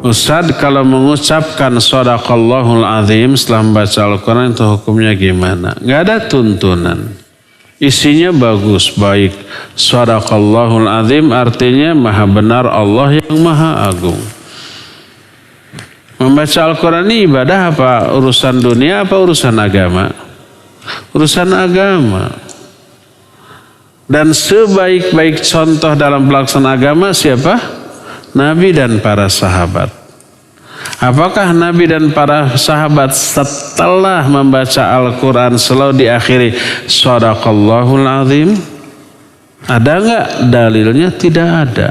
Ustadz, kalau mengucapkan Shadaqallahul Azim setelah membaca Al-Quran itu hukumnya gimana? Gak ada tuntunan. Isinya bagus, baik. Shadaqallahul Azim artinya maha benar Allah yang maha agung. Membaca Al-Quran ini ibadah apa? Urusan dunia apa urusan agama? Urusan agama. Dan sebaik-baik contoh dalam pelaksanaan agama siapa? Nabi dan para sahabat. Apakah Nabi dan para sahabat setelah membaca Al-Quran selalu diakhiri Shadaqallahul Azim? Ada enggak? Dalilnya tidak ada.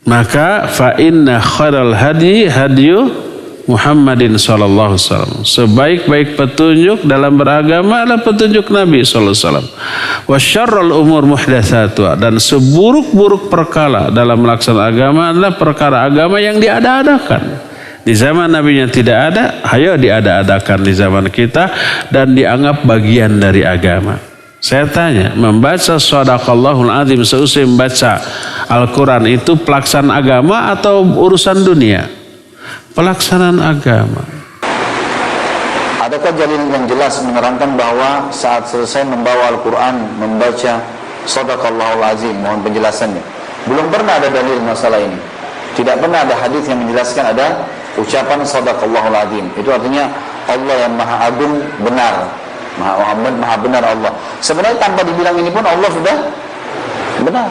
Maka fa inna khairal hadi hadyu Muhammadin sallallahu alaihi wasallam. Sebaik-baik petunjuk dalam beragama adalah petunjuk Nabi sallallahu alaihi wasallam. Wa syarrul umur muhdatsatuha, dan seburuk-buruk perkara dalam melaksanakan agama adalah perkara agama yang diada-adakan. Di zaman Nabi-nya tidak ada, ayo diada-adakan di zaman kita dan dianggap bagian dari agama. Saya tanya, membaca Shadaqallahul Azim seusai membaca Al-Quran itu pelaksanaan agama atau urusan dunia? Pelaksanaan agama. Adakah dalil yang jelas menerangkan bahwa saat selesai membawa Al-Quran membaca Shadaqallahul Azim? Mohon penjelasannya. Belum pernah ada dalil masalah ini. Tidak pernah ada hadis yang menjelaskan ada ucapan Shadaqallahul Azim. Itu artinya Allah yang maha agung benar, maha benar Allah. Sebenarnya tanpa dibilang ini pun Allah sudah benar.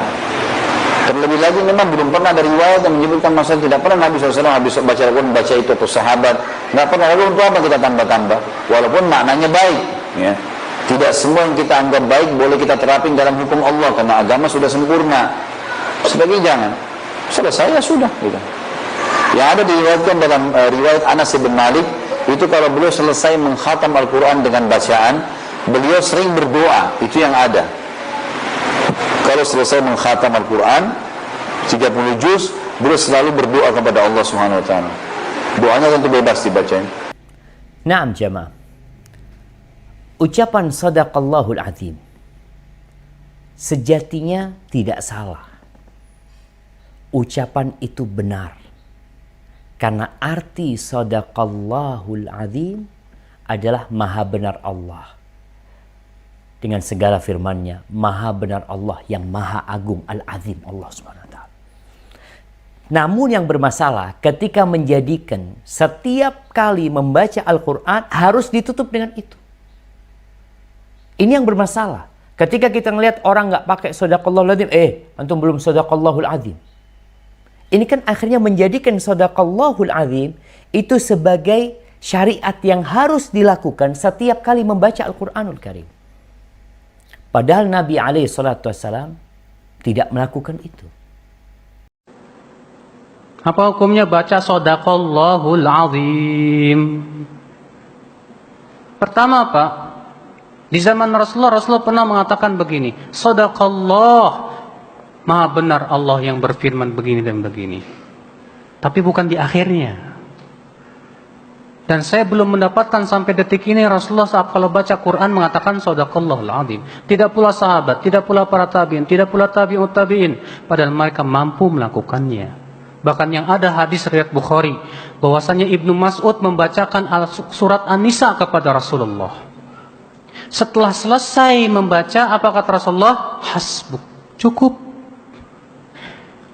Terlebih lagi memang belum pernah dari riwayat yang menyebutkan masalah, tidak pernah Nabi SAW habis baca Al-Quran baca itu atau sahabat, nggak pernah. Lalu untuk apa kita tambah-tambah? Walaupun maknanya baik, ya. Tidak semua yang kita anggap baik boleh kita terapin dalam hukum Allah karena agama sudah sempurna. Sebagai jangan, selesai ya sudah. Gitu. Yang ada diriwayatkan dalam riwayat Anas bin Malik itu kalau beliau selesai mengkhatam Al-Quran dengan bacaan, beliau sering berdoa. Itu yang ada. Kalau selesai mengkhatam Al-Quran 30 juz, beliau selalu berdoa kepada Allah Subhanahu wa taala. Doanya tentu bebas dibacain. Naam jamaah. Ucapan Shadaqallahul Azim sejatinya tidak salah. Ucapan itu benar. Karena arti Shadaqallahul Azim adalah maha benar Allah. Dengan segala firman-Nya, maha benar Allah yang maha agung, Al-Azim, Allah Subhanahu wa taala. Namun yang bermasalah ketika menjadikan setiap kali membaca Al-Quran harus ditutup dengan itu. Ini yang bermasalah. Ketika kita melihat orang nggak pakai Shadaqallahul Azim, antum belum Shadaqallahul Azim. Ini kan akhirnya menjadikan Shadaqallahul Azim itu sebagai syariat yang harus dilakukan setiap kali membaca Al-Quranul Karim. Padahal Nabi SAW tidak melakukan itu. Apa hukumnya baca Shadaqallahul Azim? Pertama Pak, di zaman Rasulullah pernah mengatakan begini, Shadaqallah, maha benar Allah yang berfirman begini dan begini. Tapi bukan di akhirnya. Dan saya belum mendapatkan sampai detik ini Rasulullah saat kalau baca Quran mengatakan Shadaqallahul Azim. Tidak pula sahabat, tidak pula para tabi'in, tidak pula tabi'ut tabi'in. Padahal mereka mampu melakukannya. Bahkan yang ada hadis riwayat Bukhari bahwasanya Ibnu Mas'ud membacakan surat An-Nisa kepada Rasulullah. Setelah selesai membaca, apa kata Rasulullah? Hasbuk, cukup.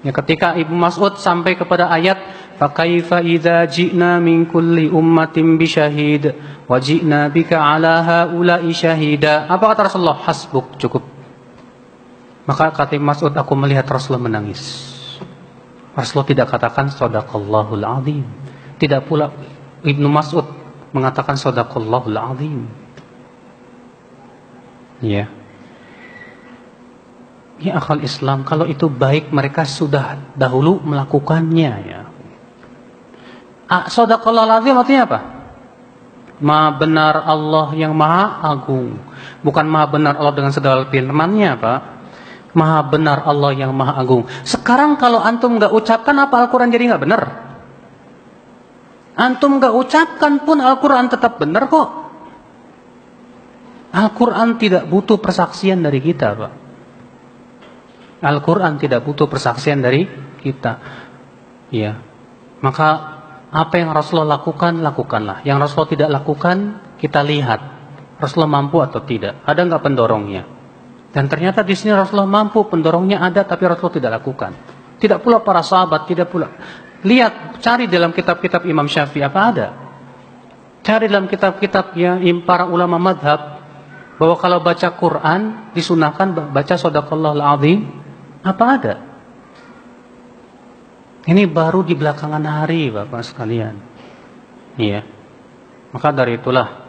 Ya, ketika Ibnu Mas'ud sampai kepada ayat fakaifa idza ji'na min kulli ummatin bi syahid wa ji'na bika ala haula'i syahida. Apa kata Rasulullah? Hasbuk, cukup. Maka kata Mas'ud, aku melihat Rasulullah menangis. Rasulullah tidak katakan Shadaqallahul Azim. Tidak pula Ibnu Mas'ud mengatakan Shadaqallahul Azim. Ya. Ya akal Islam, kalau itu baik mereka sudah dahulu melakukannya, ya. Shadaqallahul Azim artinya apa? Maha benar Allah yang maha agung. Bukan maha benar Allah dengan segala firman-Nya, Pak. Maha benar Allah yang maha agung. Sekarang kalau antum gak ucapkan, apa Al-Quran jadi gak benar? Antum gak ucapkan pun Al-Quran tetap benar kok. Al-Quran tidak butuh persaksian dari kita, Pak. Al-Quran tidak butuh persaksian dari kita. ya, maka apa yang Rasulullah lakukan, lakukanlah. Yang Rasulullah tidak lakukan, kita lihat Rasulullah mampu atau tidak. Ada nggak pendorongnya? Dan ternyata di sini Rasulullah mampu, pendorongnya ada, tapi Rasulullah tidak lakukan. Tidak pula para sahabat, tidak pula. Lihat, cari dalam kitab-kitab Imam Syafi'i apa ada. Cari dalam kitab-kitab para ulama madhab, bahwa kalau baca Quran, disunahkan baca Shadaqallahul Azim. Apa ada? Ini baru di belakangan hari, Bapak sekalian. Iya. Maka dari itulah,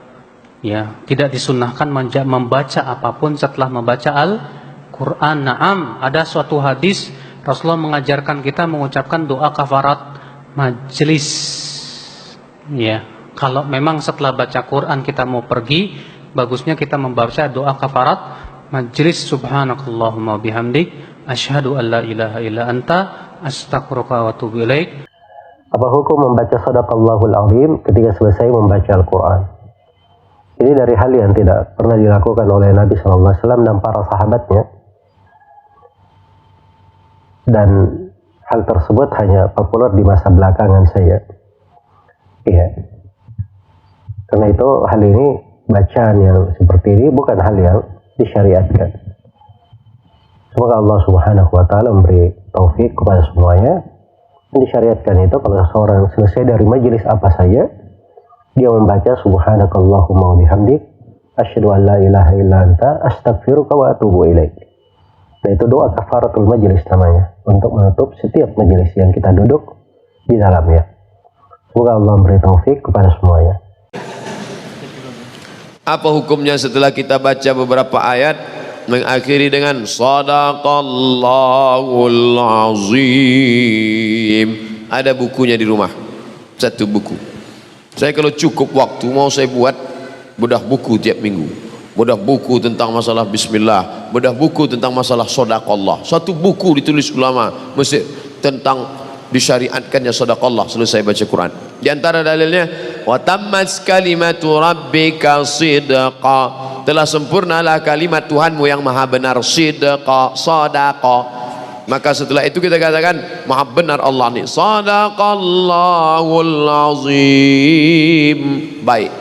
ya, tidak disunahkan membaca apapun setelah membaca Al-Quran. Naam, ada suatu hadis Rasulullah mengajarkan kita mengucapkan doa kafarat majelis. Ya, kalau memang setelah baca Quran kita mau pergi, bagusnya kita membaca doa kafarat majelis. Subhanakallahumma bihamdik, asyhadu an la ilaha illa anta, astaghfiruka wa atubu ilaik. Apa hukum membaca Shadaqallahul Azim ketika selesai membaca Al-Quran? Ini dari hal yang tidak pernah dilakukan oleh Nabi SAW dan para sahabatnya. Dan hal tersebut hanya populer di masa belakangan saja. Iya. Karena itu hal ini, bacaan yang seperti ini bukan hal yang disyariatkan. Semoga Allah Subhanahu wa Ta'ala memberi taufik kepada semuanya. Disyariatkan itu kalau seorang selesai dari majelis apa saja, dia membaca subhanakallahumma wa bihamdik, asyhadu an la ilaha illa anta, astaghfiruka wa atubu ilaik. Dan itu doa kafaratul majelis namanya, untuk menutup setiap majelis yang kita duduk di dalamnya. Semoga Allah memberi taufik kepada semuanya. Apa hukumnya setelah kita baca beberapa ayat mengakhiri dengan Shadaqallahul Azim? Ada bukunya di rumah, satu buku. Saya kalau cukup waktu mau saya buat bedah buku tiap minggu, bedah buku tentang masalah bismillah, bedah buku tentang masalah Shadaqallah. Satu buku ditulis ulama Mesir tentang disyariatkannya Shadaqallah selesai baca Quran. Di antara dalilnya, wa tammat kalimatu rabbika sidqa, telah sempurnalah kalimat Tuhanmu yang maha benar, sidqa, sadaqa. Maka setelah itu kita katakan maha benar Allah ni, Shadaqallahul Azim. Baik,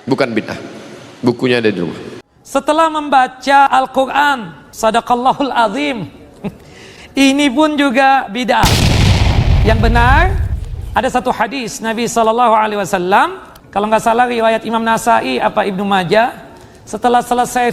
bukan bid'ah. Bukunya ada di rumah. Setelah membaca Al-Quran Shadaqallahul Azim, ini pun juga bid'ah. Yang benar, ada satu hadis Nabi SAW, kalau nggak salah riwayat Imam Nasai apa Ibnu Majah, setelah selesai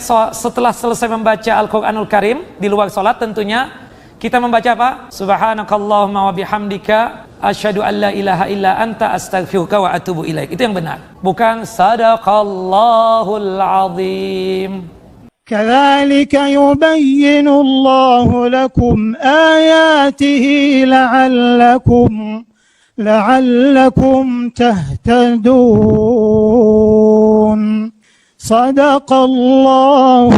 membaca Al-Quranul Karim di luar sholat tentunya, kita membaca apa? Subhanakallahumma wa bihamdika, asyhadu an la ilaha illa anta, astaghfiruka wa atubu ilaik. Itu yang benar, bukan Shadaqallahul Azim. كذلك يبين الله لكم آياته لعلكم تهتدون. صدق الله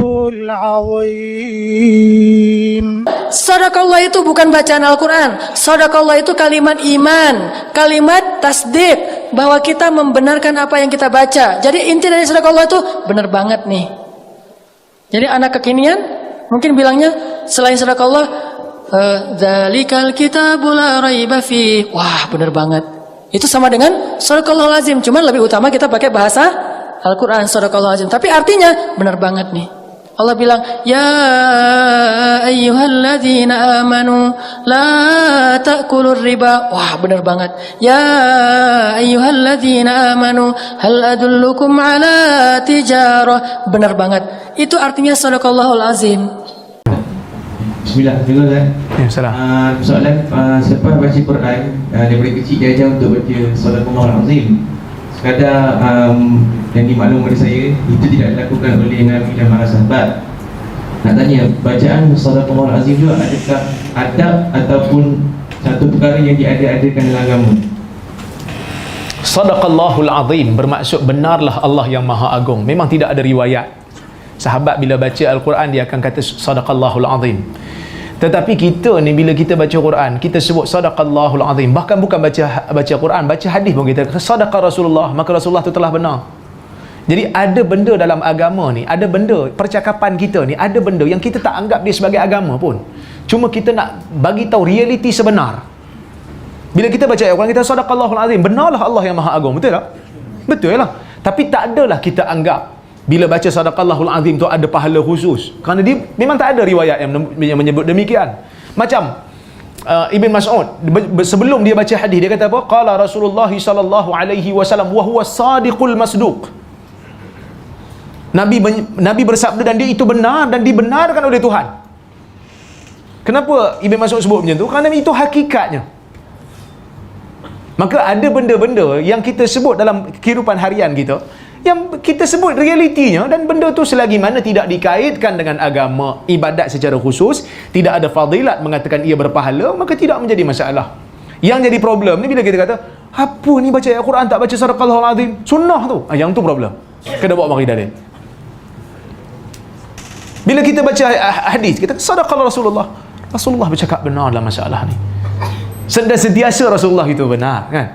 العظيم. Shadaqallah itu bukan bacaan Al-Quran. Shadaqallah itu kalimat iman, kalimat tasdik, bahwa kita membenarkan apa yang kita baca. Jadi inti dari Shadaqallah itu benar banget nih. Jadi anak kekinian mungkin bilangnya selain Shadaqallah, dzalikal kitabul la raiba fi. Wah, benar banget. Itu sama dengan Shadaqallahul Azim, cuman lebih utama kita pakai bahasa Al-Quran, Shadaqallahul Azim. Tapi artinya benar banget nih. Allah bilang, ya ayyuhalladzina amanu la ta'kulur riba. Wah, benar banget. Ya ayyuhalladzina amanu hal adullukum ala tijarah. Benar banget. Itu artinya Shadaqallahul Azim. Bismillah, dengar kan? Ya, salam. Soalan, siapa baca Quran daripada kecil diajar untuk baca Shadaqallahul Azim. Sekadar yang dimaklum oleh saya, itu tidak dilakukan oleh Nabi dan para sahabat. Nak tanya, bacaan Shadaqallahul Azim itu adakah adab ataupun satu perkara yang diada-adakan dalam agama? Shadaqallahul Azim bermaksud benarlah Allah yang Maha Agung. Memang tidak ada riwayat sahabat bila baca Al-Quran dia akan kata Shadaqallahul Azim. Tetapi kita ni bila kita baca Quran, kita sebut Shadaqallahul Azim. Bahkan bukan baca Quran, baca hadis pun kita kata Shadaqa Rasulullah, maka Rasulullah itu telah benar. Jadi ada benda dalam agama ni, ada benda percakapan kita ni, ada benda yang kita tak anggap dia sebagai agama pun. Cuma kita nak bagi tahu realiti sebenar. Bila kita baca ayat Quran, kita sadaqallahul azim, benarlah Allah yang maha agung, betul tak? Betul lah. Tapi tak adalah kita anggap bila baca sadaqallahul azim tu ada pahala khusus, kerana dia memang tak ada riwayat yang menyebut demikian. Macam Ibn Mas'ud sebelum dia baca hadis, dia kata apa? Qala Rasulullah sallallahu alaihi wasallam wa huwa sadiqul masduq. Nabi bersabda dan dia itu benar dan dibenarkan oleh Tuhan. Kenapa Ibn Mas'ud sebut macam tu? Kerana itu hakikatnya. Maka ada benda-benda yang kita sebut dalam kehidupan harian kita, yang kita sebut realitinya, dan benda tu selagi mana tidak dikaitkan dengan agama, ibadat secara khusus, tidak ada fadilat mengatakan ia berpahala, maka tidak menjadi masalah. Yang jadi problem ni bila kita kata, apa ni baca ayat Quran tak baca sadaqallahul azim, sunnah tu, yang tu problem. Kena bawa mari dalil. Bila kita baca hadis, kita sadaqallah Rasulullah bercakap benar dalam masalah ni. Dan sentiasa Rasulullah itu benar, kan?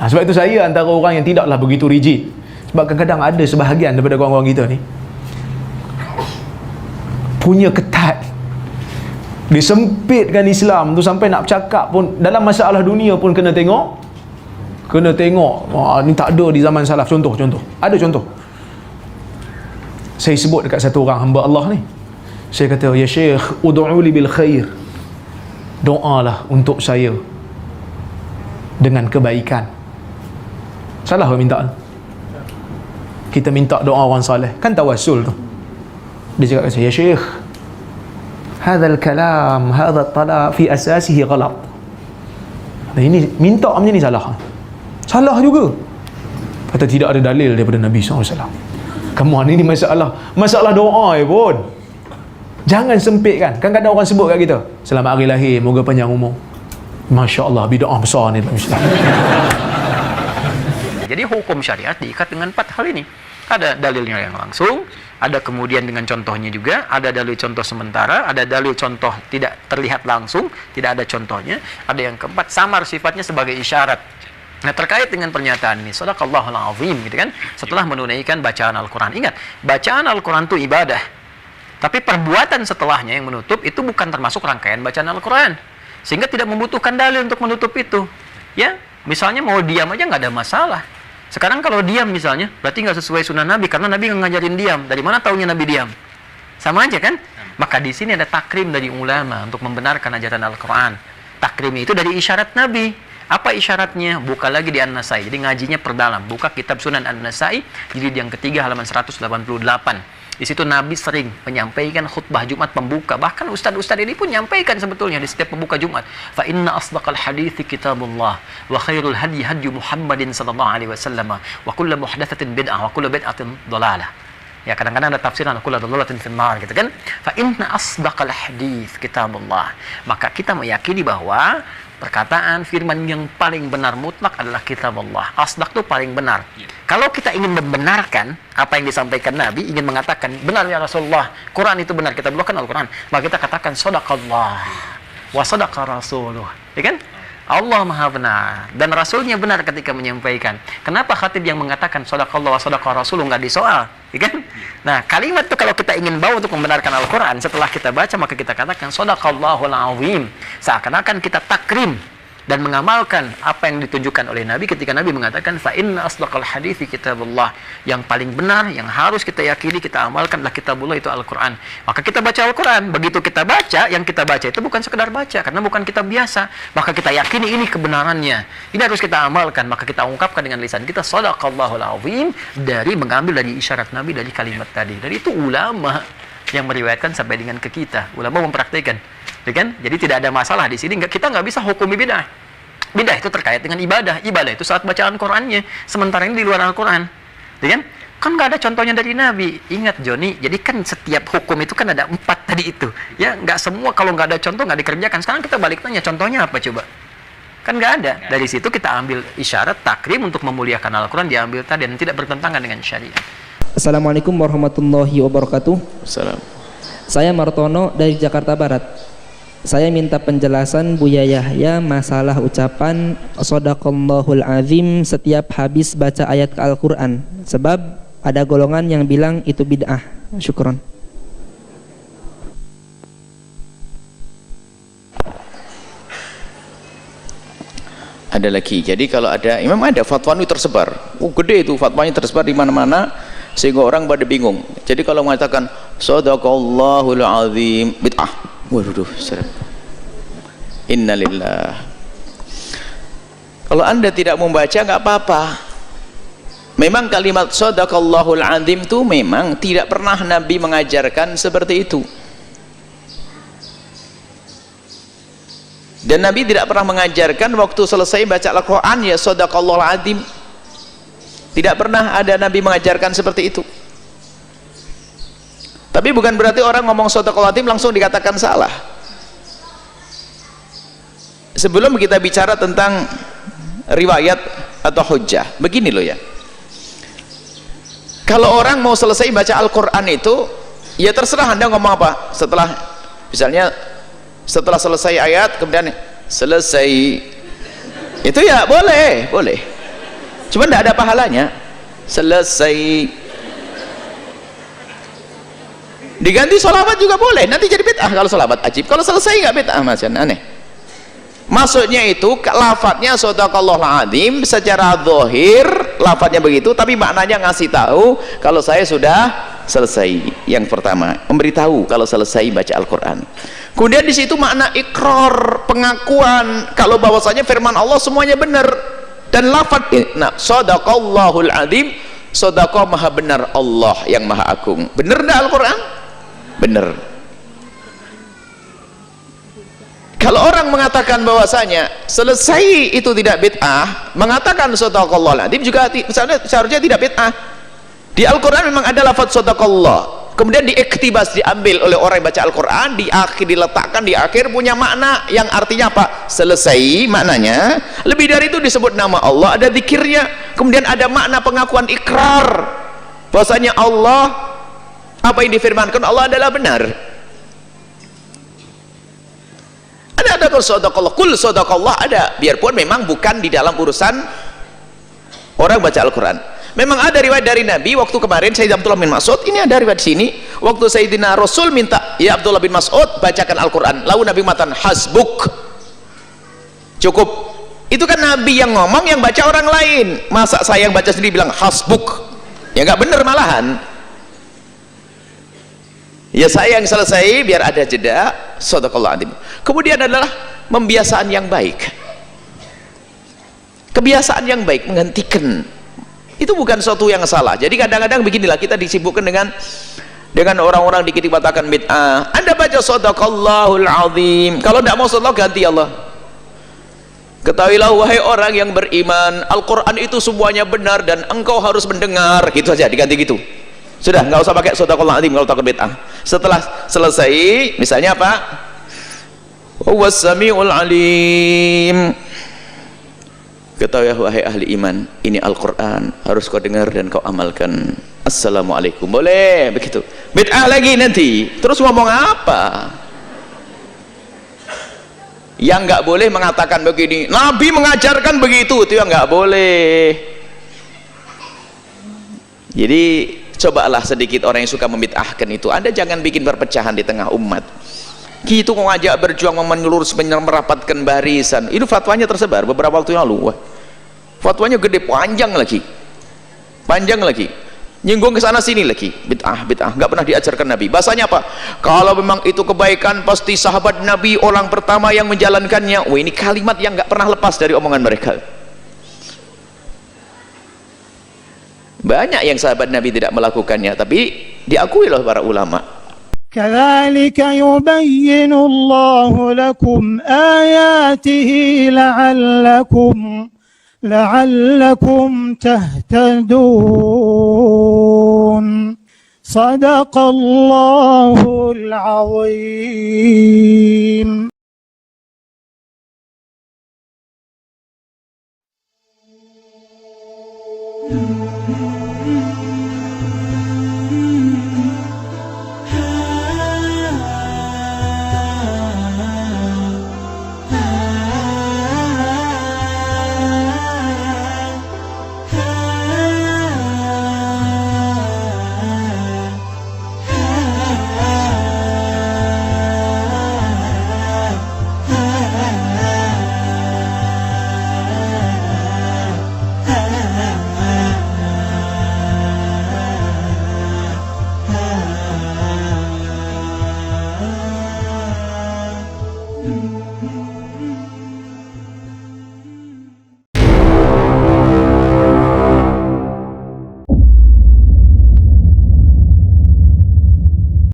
Sebab itu saya antara orang yang tidaklah begitu rigid. Sebab kadang-kadang ada sebahagian daripada orang-orang kita ni punya ketat, disempitkan Islam tu sampai nak bercakap pun dalam masalah dunia pun kena tengok. Ni tak ada di zaman salaf. Contoh ada contoh. Saya sebut dekat satu orang hamba Allah ni, saya kata, ya Syekh, ud'uli bil khair, doalah untuk saya dengan kebaikan. Salah ke minta? Kita minta doa orang saleh, kan tawassul tu. Dia cakap, ya Syekh, hadzal kalam, hadzal talaq fi asasihi ghalat. Ini minta macam ni salah juga. Kata tidak ada dalil daripada Nabi SAW. Come on, ini masalah doa pun. Jangan sempitkan. Kadang-kadang orang sebut kat kita, selamat hari lahir, moga panjang umur. Masya Allah, bid'ah besar ni dalam Islam. Jadi hukum syariat diikat dengan 4 hal ini. Ada dalilnya yang langsung, ada kemudian dengan contohnya juga, ada dalil contoh sementara, ada dalil contoh tidak terlihat langsung, tidak ada contohnya, ada yang keempat samar sifatnya sebagai isyarat. Nah, terkait dengan pernyataan ini, sadaqallahul azim, gitu kan, setelah menunaikan bacaan Al-Quran. Ingat, bacaan Al-Quran itu ibadah, tapi perbuatan setelahnya yang menutup itu bukan termasuk rangkaian bacaan Al-Quran, sehingga tidak membutuhkan dalil untuk menutup itu. Ya, misalnya mau diam aja nggak ada masalah. Sekarang kalau diam misalnya, berarti nggak sesuai sunnah Nabi, karena Nabi nggak ngajarin diam. Dari mana taunya Nabi diam? Sama aja kan? Maka di sini ada takrim dari ulama untuk membenarkan ajaran Al-Quran. Takrim itu dari isyarat Nabi. Apa isyaratnya? Buka lagi di An-Nasai. Jadi ngajinya perdalam. Buka kitab Sunan An-Nasai, jilid yang ketiga halaman 188. Di situ Nabi sering menyampaikan khutbah Jumat pembuka. Bahkan ustaz-ustaz ini pun menyampaikan sebetulnya di setiap pembuka Jumat. Fa inna asdaqal hadithi kitabullah wa khairul hadi hadi Muhammadin sallallahu alaihi wasallam wa kullu muhdatsatin bid'ah wa kullu bid'atin dhalalah. Ya, kadang-kadang ada tafsiran kullu dhalalatin finnar, gitu kan. Fa inna asdaqal hadits kitabullah. Maka kita meyakini bahwa perkataan firman yang paling benar mutlak adalah kitab Allah. Asdaq itu paling benar. Kalau kita ingin membenarkan apa yang disampaikan Nabi, ingin mengatakan benar ya Rasulullah, Quran itu benar, kita belokkan Al-Quran, maka kita katakan sadaqallah wa sadaqa rasuluh, ya kan? Allah maha benar dan Rasulnya benar ketika menyampaikan. Kenapa khatib yang mengatakan sadaqallah wa sadaqa rasuluh nggak disoal, ya kan? Nah, kalimat itu kalau kita ingin bawa untuk membenarkan Al-Quran, setelah kita baca maka kita katakan sadaqallahul azim. Seakan-akan kita takrim dan mengamalkan apa yang ditunjukkan oleh Nabi ketika Nabi mengatakan fa inna asdaqal hadithi kitabullah. Yang paling benar, yang harus kita yakini, kita amalkan adalah kitabullah, itu Al-Quran. Maka kita baca Al-Quran. Begitu kita baca, yang kita baca itu bukan sekedar baca, karena bukan kitab biasa. Maka kita yakini ini kebenarannya, ini harus kita amalkan. Maka kita ungkapkan dengan lisan kita sadaqallahul azim, dari mengambil dari isyarat Nabi, dari kalimat tadi. Dari itu ulama yang meriwayatkan sampai dengan ke kita, ulama mempraktikkan, ya kan? Jadi tidak ada masalah di sini. Kita nggak bisa hukumi bidah. Bidah itu terkait dengan ibadah. Ibadah itu saat bacaan Qurannya. Sementara ini di luar Al-Quran, ya kan? Kan nggak ada contohnya dari Nabi. Ingat Joni, jadi kan setiap hukum itu kan ada 4 tadi itu. Ya, nggak semua kalau nggak ada contoh nggak dikerjakan. Sekarang kita balik tanya, contohnya apa coba? Kan nggak ada. Dari situ kita ambil isyarat takrim untuk memuliakan Al-Quran, diambil tadi dan tidak bertentangan dengan syariat. Assalamualaikum warahmatullahi wabarakatuh. Salam. Saya Martono dari Jakarta Barat. Saya minta penjelasan Buya Yahya masalah ucapan Shadaqallahul Azim setiap habis baca ayat Al-Quran. Sebab ada golongan yang bilang itu bid'ah. Syukron. Ada lagi. Jadi kalau ada, memang ada fatwa itu tersebar. Oh, gede itu fatwanya tersebar di mana-mana sehingga orang pada bingung. Jadi kalau mengatakan shadaqallahul azim bid'ah. Waduh, serem. Innalillah. Kalau Anda tidak membaca nggak apa-apa. Memang kalimat shadaqallahul azim itu memang tidak pernah Nabi mengajarkan seperti itu. Dan Nabi tidak pernah mengajarkan waktu selesai baca Al-Quran ya shadaqallahul azim. Tidak pernah ada Nabi mengajarkan seperti itu. Tapi bukan berarti orang ngomong shadaqallahul azim langsung dikatakan salah. Sebelum kita bicara tentang riwayat atau hujjah, begini loh ya. Kalau orang mau selesai baca Al-Quran itu, ya terserah Anda ngomong apa. Setelah, misalnya setelah selesai ayat kemudian selesai, itu ya boleh, boleh, cuma tidak ada pahalanya. Selesai diganti sholawat juga boleh, nanti jadi bid'ah kalau sholawat ajib. Kalau selesai nggak bid'ah, macam aneh. Maksudnya itu lafadznya shadaqallahul azim secara zahir lafadznya begitu, tapi maknanya ngasih tahu kalau saya sudah selesai. Yang pertama, memberitahu kalau selesai baca Al-Quran. Kemudian di situ makna ikrar, pengakuan kalau bahwasanya firman Allah semuanya benar. Dan lafadz, nah, shadaqallahul azim, shadaqah maha benar Allah yang maha agung. Benar enggak Al-Quran? Benar. Kalau orang mengatakan bahwasanya selesai itu tidak bid'ah, mengatakan shadaqallahul azim juga seharusnya tidak bid'ah. Di Al-Quran memang ada lafadz shadaqallah, kemudian diiktibas, diambil oleh orang yang baca Al-Quran, di akhir diletakkan di akhir, punya makna yang artinya apa? Selesai maknanya. Lebih dari itu disebut nama Allah, ada zikirnya, kemudian ada makna pengakuan ikrar bahwasanya Allah, apa yang difirmankan Allah adalah benar. Ada shadaqallah, kul shadaqallah ada, biarpun memang bukan di dalam urusan orang baca Al-Quran. Memang ada riwayat dari Nabi waktu kemarin Sayyidina Abdullah bin Mas'ud, ini ada riwayat sini, waktu Sayyidina Rasul minta ya Abdullah bin Mas'ud bacakan Al-Quran, lalu Nabi mengatakan hasbuk, cukup. Itu kan Nabi yang ngomong, yang baca orang lain. Masa saya yang baca sendiri bilang hasbuk? Ya nggak bener malahan. Ya saya yang selesai biar ada jeda. Shadaqallah azim. Kemudian adalah membiasaan yang baik. Kebiasaan yang baik menghentikan. Itu bukan sesuatu yang salah. Jadi kadang-kadang beginilah, kita disibukkan dengan orang-orang dikit dikatakan bid'ah. Anda baca shadaqallahul azim. Kalau tidak mau shadaqah ganti Allah. Ketahuilah wahai orang yang beriman, Al-Quran itu semuanya benar dan engkau harus mendengar. Gitu saja, diganti gitu. Sudah, nggak usah pakai shadaqallahul azim kalau takut bid'ah. Setelah selesai, misalnya apa? Huwas samiul alim. Ketahui wahai ahli iman, ini Al-Quran harus kau dengar dan kau amalkan. Assalamualaikum. Boleh begitu. Bid'ah lagi nanti. Terus ngomong apa? Yang nggak boleh mengatakan begini, Nabi mengajarkan begitu, itu yang nggak boleh. Jadi cobalah sedikit orang yang suka membid'ahkan itu. Anda jangan bikin perpecahan di tengah umat. Gitu ngajak berjuang menyeluruh merapatkan barisan. Itu fatwanya tersebar beberapa waktu yang lalu. Wah, fatwanya gede, panjang lagi. Panjang lagi. Nyinggung ke sana sini lagi. Bid'ah, bid'ah, nggak pernah diajarkan Nabi. Bahasanya apa? Kalau memang itu kebaikan, pasti sahabat Nabi orang pertama yang menjalankannya. Wah, ini kalimat yang nggak pernah lepas dari omongan mereka. Banyak yang sahabat Nabi tidak melakukannya, tapi diakui oleh para ulama. كذلك يبين الله لكم آياته لعلكم تهتدون صدق الله العظيم. Thank you.